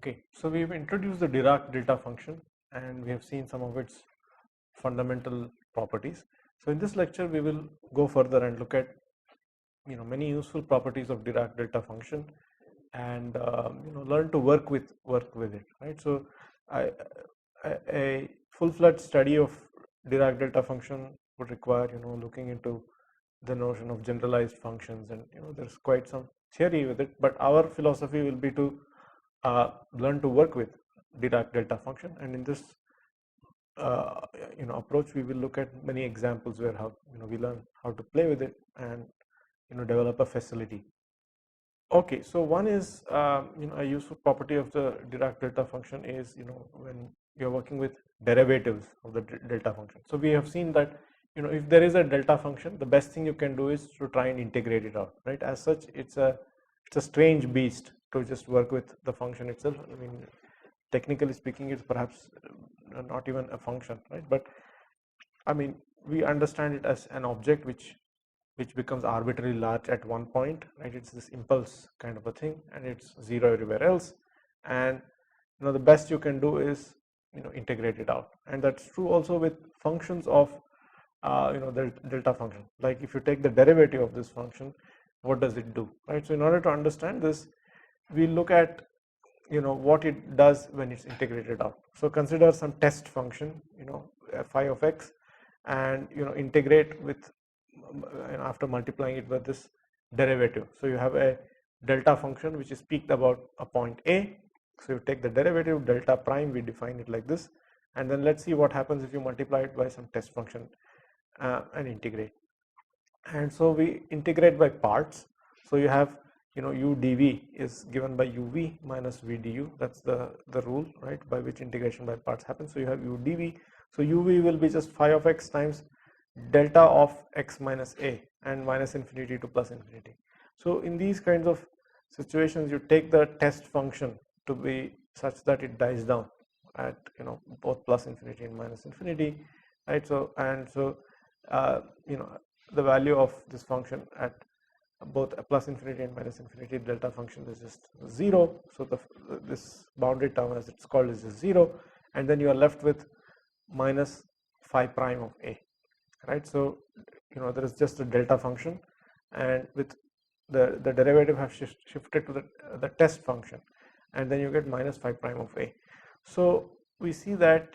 Okay, so we've introduced the Dirac Delta function and we have seen some of its fundamental properties. So in this lecture we will go further and look at many useful properties of Dirac Delta function and learn to work with it, right? So a full-fledged study of Dirac Delta function would require looking into the notion of generalized functions, and there's quite some theory with it, but our philosophy will be to learn to work with Dirac Delta function, and in this approach we will look at many examples where how we learn how to play with it and develop a facility. Okay, so one is a useful property of the Dirac Delta function is when you're working with derivatives of the delta function. So we have seen that if there is a delta function, the best thing you can do is to try and integrate it out, right? As such, it's a strange beast to just work with the function itself. I mean, technically speaking, it's perhaps not even a function, right? But I mean, we understand it as an object which becomes arbitrarily large at one point, right? It's this impulse kind of a thing, and it's zero everywhere else. And the best you can do is integrate it out, and that's true also with functions of the delta function. Like if you take the derivative of this function, what does it do, right? So in order to understand this, we look at what it does when it's integrated out. So consider some test function, phi of x, and integrate with after multiplying it with this derivative. So you have a delta function which is peaked about a point A. So you take the derivative delta prime, we define it like this, and then let's see what happens if you multiply it by some test function and integrate. And so we integrate by parts. So you have u dv is given by uv minus v du. That's the rule, right, by which integration by parts happens. So you have u dv. So uv will be just phi of x times delta of x minus a, and minus infinity to plus infinity. So in these kinds of situations, you take the test function to be such that it dies down at both plus infinity and minus infinity, right? So the value of this function at both a plus infinity and minus infinity delta function is just 0. So this boundary term, as it's called, is just 0, and then you are left with minus phi prime of a, right? So there is just a delta function, and with the derivative have shifted to the test function, and then you get minus phi prime of a. So we see that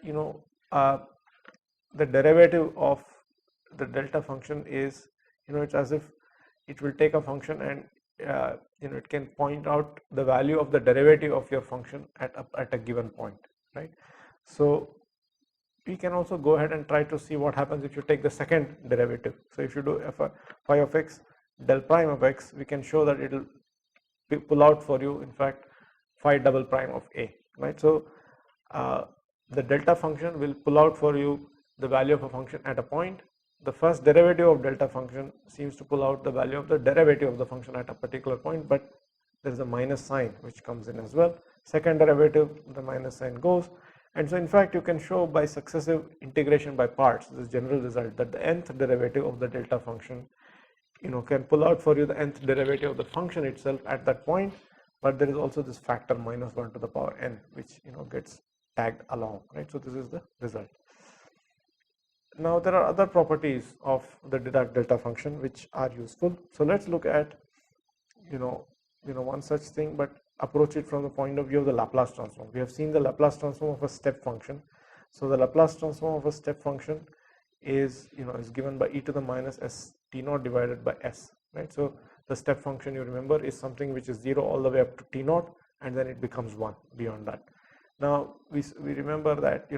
the derivative of the delta function is it's as if it will take a function and it can point out the value of the derivative of your function at a given point, right? So we can also go ahead and try to see what happens if you take the second derivative. So if you do phi of x del prime of x, we can show that it will pull out for you, in fact, phi double prime of a, right? So the delta function will pull out for you the value of a function at a point. The first derivative of delta function seems to pull out the value of the derivative of the function at a particular point, but there is a minus sign which comes in as well. Second derivative, the minus sign goes. And so in fact, you can show by successive integration by parts, this general result, that the nth derivative of the delta function can pull out for you the nth derivative of the function itself at that point, but there is also this factor minus 1 to the power n, which gets tagged along, right? So this is the result. Now there are other properties of the Dirac delta function which are useful. So let's look at one such thing, but approach it from the point of view of the Laplace transform. We have seen the Laplace transform of a step function. So the Laplace transform of a step function is is given by e to the minus s t naught divided by s, right? So the step function, you remember, is something which is 0 all the way up to t naught, and then it becomes 1 beyond that. Now we remember that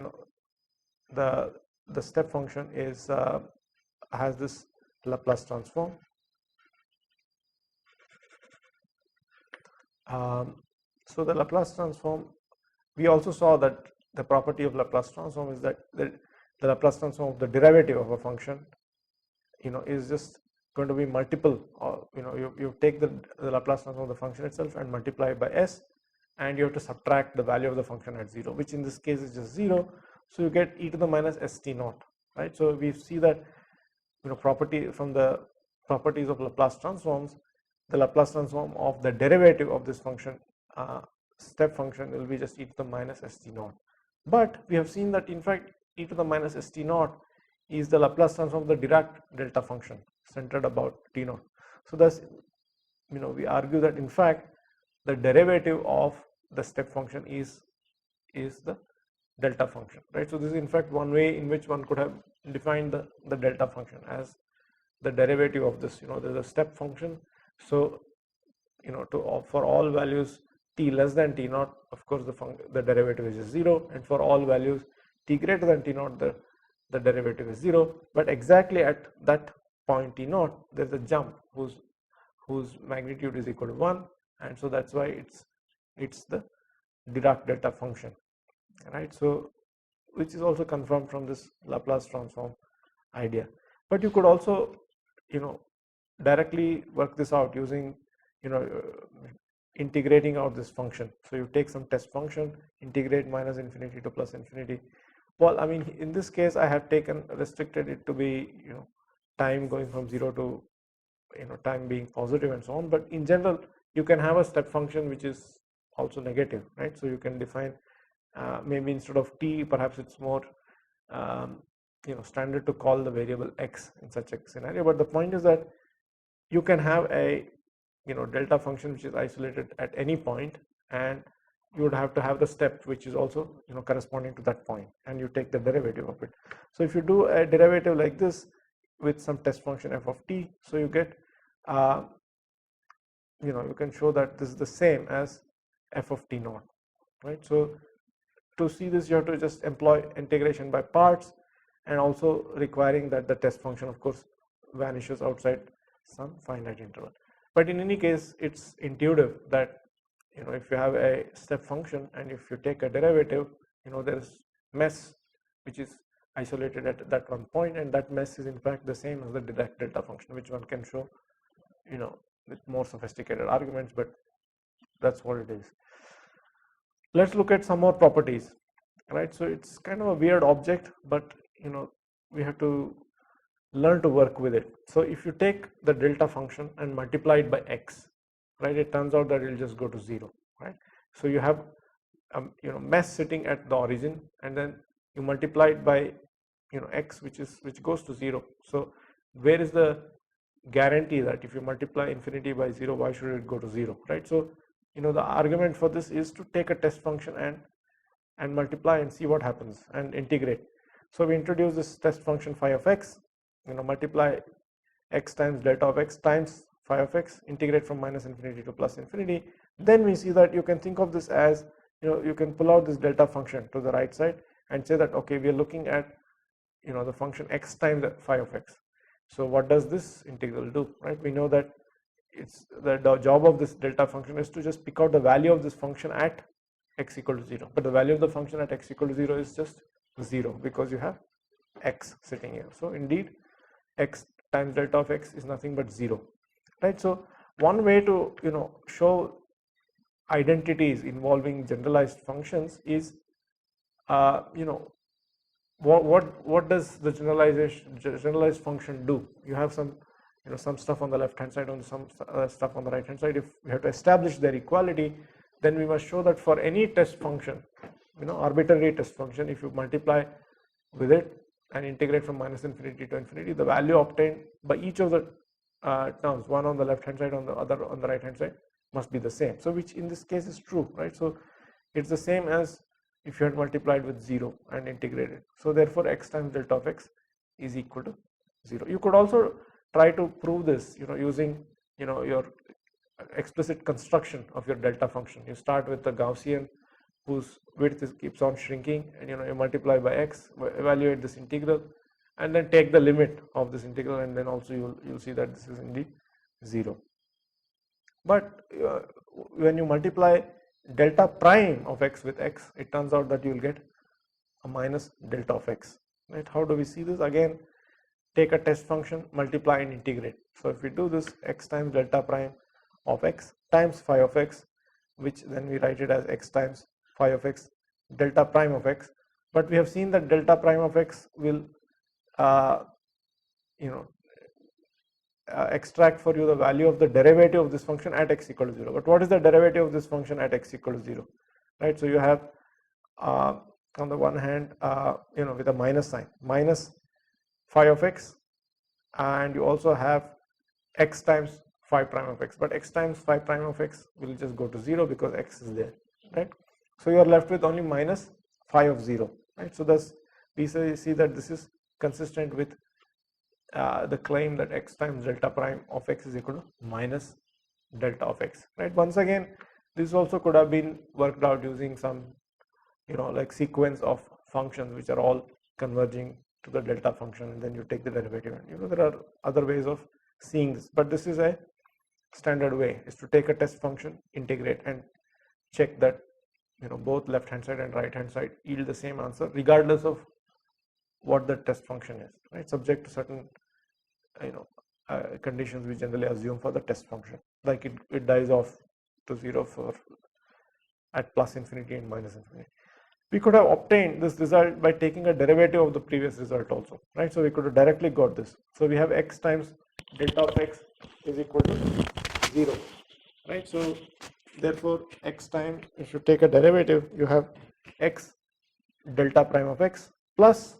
the step function is has this Laplace transform. So the Laplace transform, we also saw that the property of Laplace transform is that the Laplace transform of the derivative of a function is just going to be multiple, or you take the Laplace transform of the function itself and multiply it by s, and you have to subtract the value of the function at 0, which in this case is just 0. So you get e to the minus st naught, right? So we see that property from the properties of Laplace transforms, the Laplace transform of the derivative of this function step function will be just e to the minus st naught. But we have seen that in fact e to the minus st naught is the Laplace transform of the Dirac delta function centered about t naught. So thus, we argue that in fact the derivative of the step function is the delta function, right? So this is in fact one way in which one could have defined the delta function as the derivative of this. There's a step function, so for all values t less than t naught, of course the derivative is 0, and for all values t greater than t naught, the derivative is 0. But exactly at that point t naught, there's a jump whose magnitude is equal to 1, and so that's why it's the Dirac delta function, right? So which is also confirmed from this Laplace transform idea. But you could also directly work this out using integrating out this function. So you take some test function, integrate minus infinity to plus infinity. Well, I mean, in this case I have restricted it to be time going from 0 to time being positive and so on. But in general you can have a step function which is also negative, right? So you can define maybe instead of t, perhaps it's more standard to call the variable x in such a scenario. But the point is that you can have a delta function which is isolated at any point, and you would have to have the step which is also corresponding to that point, and you take the derivative of it. So if you do a derivative like this with some test function f of t, so you get you can show that this is the same as f of t naught, right? So to see this you have to just employ integration by parts, and also requiring that the test function of course vanishes outside some finite interval. But in any case it's intuitive that if you have a step function and if you take a derivative, there's mess which is isolated at that one point, and that mess is in fact the same as the Dirac delta function, which one can show with more sophisticated arguments, but that's what it is. Let's look at some more properties, right? So it's kind of a weird object, but we have to learn to work with it. So if you take the delta function and multiply it by x, right, it turns out that it will just go to 0, right? So you have mess sitting at the origin, and then you multiply it by x, which goes to 0. So where is the guarantee that if you multiply infinity by 0, why should it go to 0, right? So the argument for this is to take a test function and multiply and see what happens and integrate. So we introduce this test function phi of x, multiply x times delta of x times phi of x, integrate from minus infinity to plus infinity. Then we see that you can think of this as you can pull out this delta function to the right side and say that okay, we are looking at the function x times phi of x. So what does this integral do, right? We know that it's the job of this delta function is to just pick out the value of this function at x equal to 0, but the value of the function at x equal to 0 is just 0 because you have x sitting here. So indeed x times delta of x is nothing but 0, right? So one way to show identities involving generalized functions is what does the generalized function do? You have some some stuff on the left hand side and some stuff on the right hand side. If we have to establish their equality, then we must show that for any test function, arbitrary test function, if you multiply with it and integrate from minus infinity to infinity, the value obtained by each of the terms, one on the left hand side, on the other on the right hand side, must be the same. So which in this case is true, right? So it's the same as if you had multiplied with 0 and integrated. So therefore x times delta of x is equal to 0. You could also try to prove this using your explicit construction of your delta function. You start with the Gaussian whose width keeps on shrinking, and you multiply by x, evaluate this integral, and then take the limit of this integral, and then also you'll see that this is indeed 0. But when you multiply delta prime of x with x, it turns out that you will get a minus delta of x, right? How do we see this? Again, take a test function, multiply and integrate. So if we do this, x times delta prime of x times phi of x, which then we write it as x times phi of x delta prime of x. But we have seen that delta prime of x will extract for you the value of the derivative of this function at x equal to 0. But what is the derivative of this function at x equal to 0, right? So you have on the one hand, with a minus sign, minus phi of x, and you also have x times phi prime of x, but x times phi prime of x will just go to 0 because x is there, right? So you are left with only minus phi of 0, right? So thus we see that this is consistent with the claim that x times delta prime of x is equal to minus delta of x, right? Once again, this also could have been worked out using some like sequence of functions which are all converging to the delta function, and then you take the derivative, and there are other ways of seeing this, but this is a standard way, is to take a test function, integrate, and check that both left hand side and right hand side yield the same answer regardless of what the test function is, right? Subject to certain conditions we generally assume for the test function, like it dies off to 0 for at plus infinity and minus infinity. We could have obtained this result by taking a derivative of the previous result also, right? So we could have directly got this. So we have x times delta of x is equal to 0, right? So therefore x time, if you take a derivative, you have x delta prime of x plus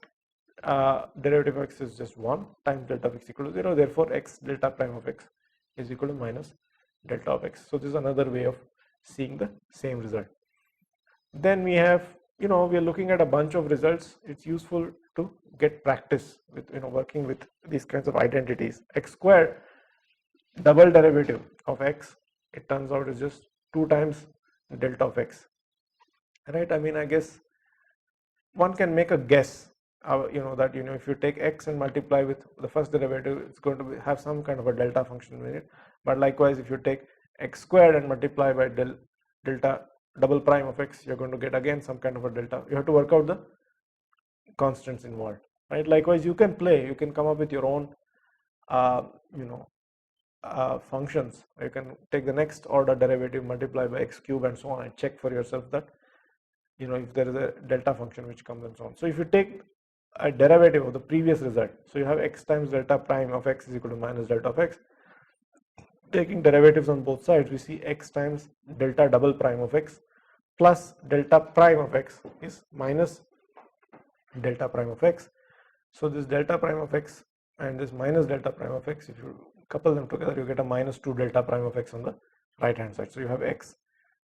derivative of x is just 1 times delta of x equal to 0. Therefore x delta prime of x is equal to minus delta of x. So this is another way of seeing the same result. Then we have, we are looking at a bunch of results. It's useful to get practice with working with these kinds of identities. X squared double derivative of x, it turns out is just 2 times delta of x, right? I mean, I guess one can make a guess, that if you take x and multiply with the first derivative, it's going to have some kind of a delta function in it. But likewise, if you take x squared and multiply by delta double prime of x, you're going to get again some kind of a delta. You have to work out the constants involved, right? Likewise, you can come up with your own functions. You can take the next order derivative, multiply by x cube and so on, and check for yourself that if there is a delta function which comes and so on. So if you take a derivative of the previous result, so you have x times delta prime of x is equal to minus delta of x. Taking derivatives on both sides, we see x times delta double prime of x plus delta prime of x is minus delta prime of x. So this delta prime of x and this minus delta prime of x, if you couple them together, you get a minus 2 delta prime of x on the right hand side. So you have x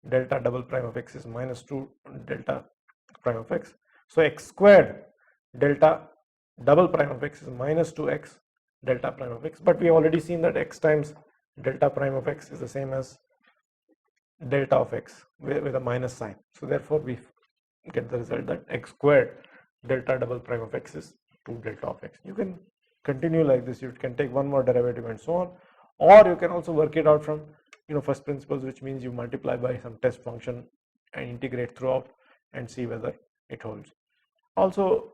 delta double prime of x is minus 2 delta prime of x. So x squared delta double prime of x is minus 2x delta prime of x, but we have already seen that x times delta prime of x is the same as delta of x with a minus sign. So therefore we get the result that x squared delta double prime of x is 2 delta of x. You can continue like this. You can take one more derivative and so on, or you can also work it out from first principles, which means you multiply by some test function and integrate throughout and see whether it holds. Also,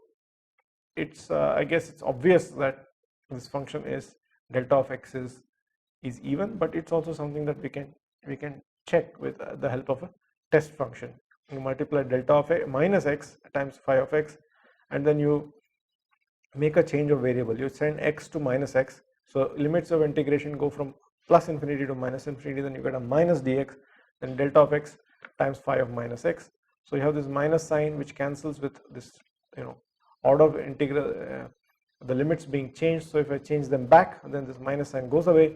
it's I guess it's obvious that this function is delta of x is even, but it's also something that we can check with the help of a test function. You multiply delta of a minus x times phi of x, and then you make a change of variable. You send x to minus x, so limits of integration go from plus infinity to minus infinity, then you get a minus dx, then delta of x times phi of minus x. So you have this minus sign which cancels with this order of integral, the limits being changed. So if I change them back, then this minus sign goes away,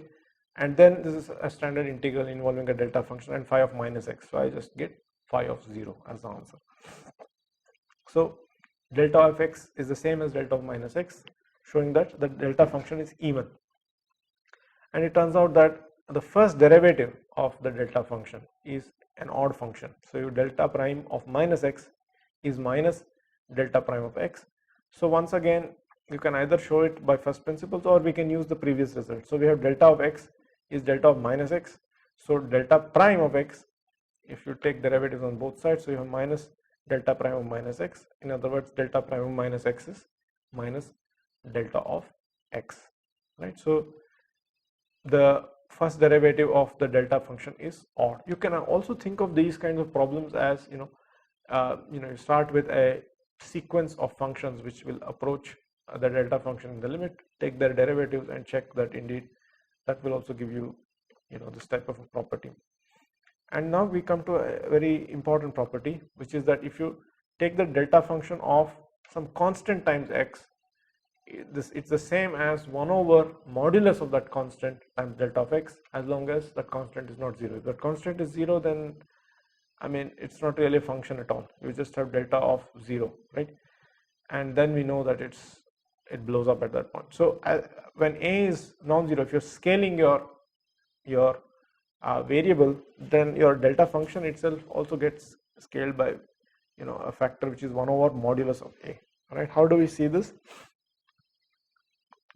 and then this is a standard integral involving a delta function and phi of minus x. So I just get phi of 0 as the answer. So delta of x is the same as delta of minus x, showing that the delta function is even. And it turns out that the first derivative of the delta function is an odd function. So your delta prime of minus x is minus delta prime of x. So once again, you can either show it by first principles, or we can use the previous result. So we have delta of x is delta of minus x. So delta prime of x, if you take derivatives on both sides, so you have minus delta prime of minus x. In other words, delta prime of minus x is minus delta of x, right? So the first derivative of the delta function is odd. You can also think of these kinds of problems as you start with a sequence of functions which will approach the delta function in the limit, take their derivatives, and check that indeed that will also give you, this type of a property. And now we come to a very important property, which is that if you take the delta function of some constant times x, it's the same as 1 over modulus of that constant times delta of x, as long as that constant is not 0. If that constant is 0, then I mean it's not really a function at all. You just have delta of 0, right? And then we know that it blows up at that point. So when a is non-zero, if you're scaling your variable, then your delta function itself also gets scaled by a factor which is 1 over modulus of a. Right? How do we see this?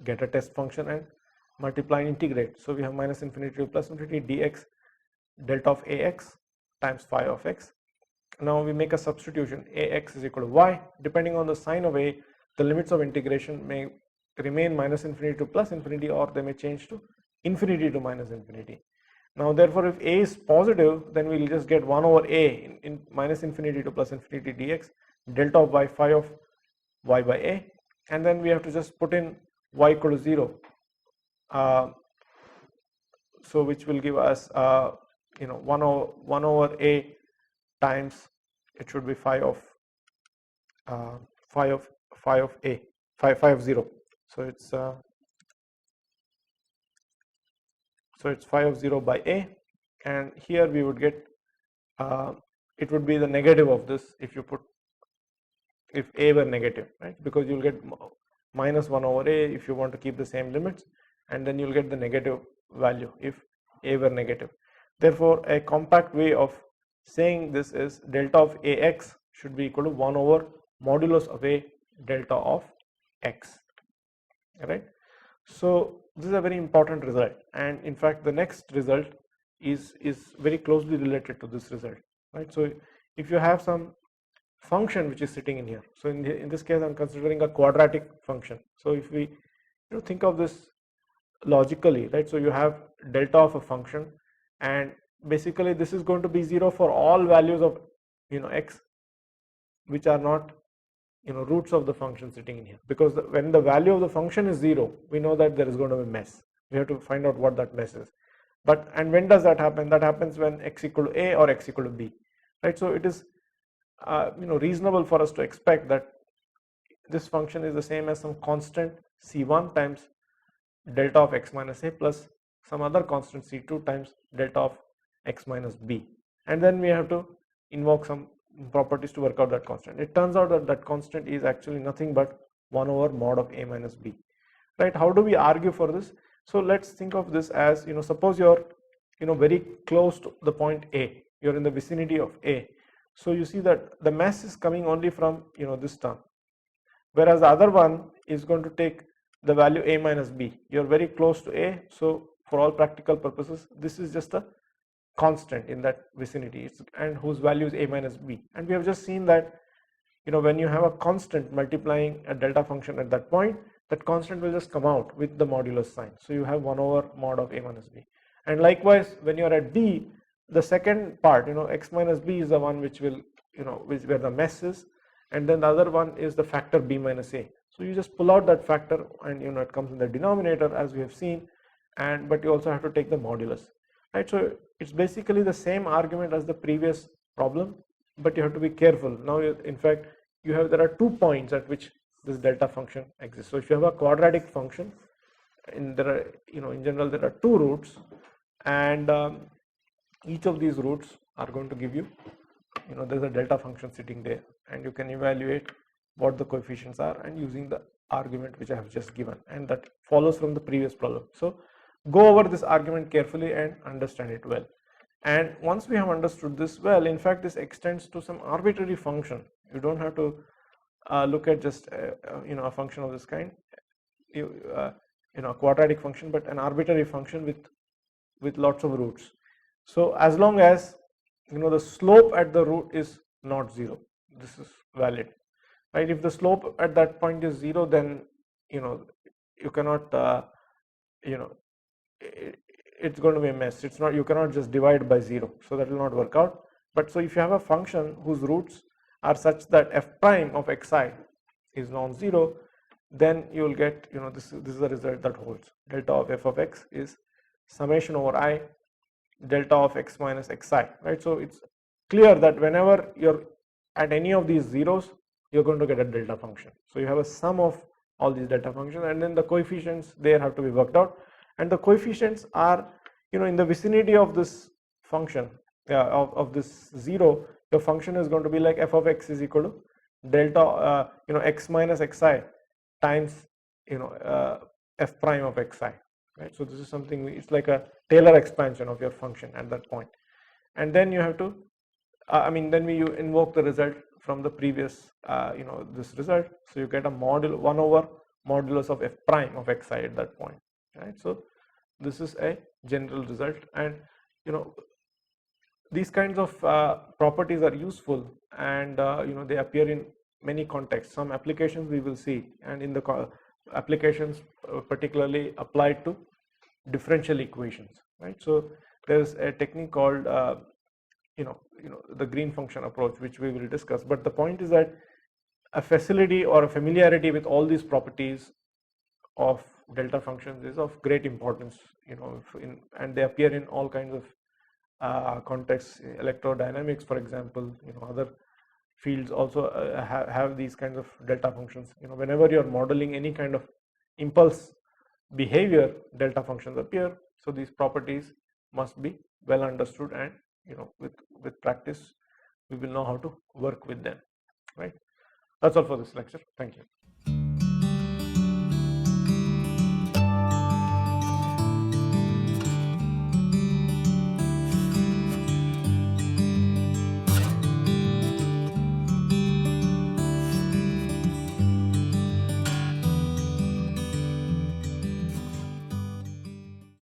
Get a test function and multiply and integrate. So we have minus infinity to plus infinity dx delta of ax times phi of x. Now we make a substitution, ax is equal to y. Depending on the sign of a, the limits of integration may remain minus infinity to plus infinity, or they may change to infinity to minus infinity. Now therefore if a is positive, then we'll just get 1 over a in minus infinity to plus infinity dx delta of y phi of y by a, and then we have to just put in y equal to 0, so which will give us 1 over a times, it should be phi of a, phi of 0. So it's phi of 0 by a, and here we would get it would be the negative of this if a were negative, right? Because you'll get minus 1 over a if you want to keep the same limits, and then you'll get the negative value if a were negative. Therefore a compact way of saying this is delta of ax should be equal to 1 over modulus of a delta of x, right? So this is a very important result, and in fact the next result is very closely related to this result, right? So if you have some function which is sitting in here, so in this case I'm considering a quadratic function. So if we think of this logically, right? So you have delta of a function, and basically this is going to be 0 for all values of x which are not roots of the function sitting in here, because when the value of the function is 0, we know that there is going to be a mess. We have to find out what that mess is. And when does that happen? That happens when x equal to a or x equal to b, right? So it is reasonable for us to expect that this function is the same as some constant c1 times delta of x minus a plus some other constant c2 times delta of x minus b, and then we have to invoke some properties to work out that constant. It turns out that that constant is actually nothing but 1 over mod of a minus b, right? How do we argue for this? So let's think of this as, suppose you're very close to the point a, you're in the vicinity of a, so you see that the mass is coming only from this term, whereas the other one is going to take the value a minus b. You're very close to a, so for all practical purposes this is just a constant in that vicinity, and whose value is a minus b. And we have just seen that when you have a constant multiplying a delta function at that point, that constant will just come out with the modulus sign, so you have 1 over mod of a minus b. And likewise when you are at b, the second part, x minus b is the one which will where the mess is, and then the other one is the factor b minus a. So you just pull out that factor, and it comes in the denominator as we have seen, but you also have to take the modulus, right? So it's basically the same argument as the previous problem, but you have to be careful. Now in fact there are 2 points at which this delta function exists. So if you have a quadratic function, in general there are 2 roots, and each of these roots are going to give you, there's a delta function sitting there, and you can evaluate what the coefficients are, and using the argument which I have just given, and that follows from the previous problem. So go over this argument carefully and understand it well. And once we have understood this well, in fact this extends to some arbitrary function. You don't have to look at just a function of this kind, a quadratic function, but an arbitrary function with lots of roots. So as long as the slope at the root is not 0, this is valid, right? If the slope at that point is 0, then you cannot it's going to be a mess. It's not, you cannot just divide by 0, so that will not work out. But so if you have a function whose roots are such that f prime of xi is non-zero, then you will get this is the result that holds. Delta of f of x is summation over I delta of x minus xi, right? So it's clear that whenever you're at any of these zeros, you're going to get a delta function. So you have a sum of all these delta functions, and then the coefficients there have to be worked out, and the coefficients are, you know, in the vicinity of this function, of this zero. Your function is going to be like f of x is equal to delta you know, x minus xi times, you know, f prime of xi, right? So this is something, it's like a Taylor expansion of your function at that point. And then you have to I mean, then you invoke the result from the previous you know, this result, so you get a module 1 over modulus of f prime of xi at that point, right? So this is a general result, and you know, these kinds of properties are useful, and you know, they appear in many contexts. Some applications we will see, and in the applications particularly applied to differential equations, right? So there's a technique called you know, the green function approach, which we will discuss. But the point is that a facility or a familiarity with all these properties of delta functions is of great importance, you know, and they appear in all kinds of contexts. Electrodynamics, for example, you know, other fields also have these kinds of delta functions. You know, whenever you're modeling any kind of impulse behavior, delta functions appear. So these properties must be well understood, and you know, with practice we will know how to work with them, right? That's all for this lecture. Thank you.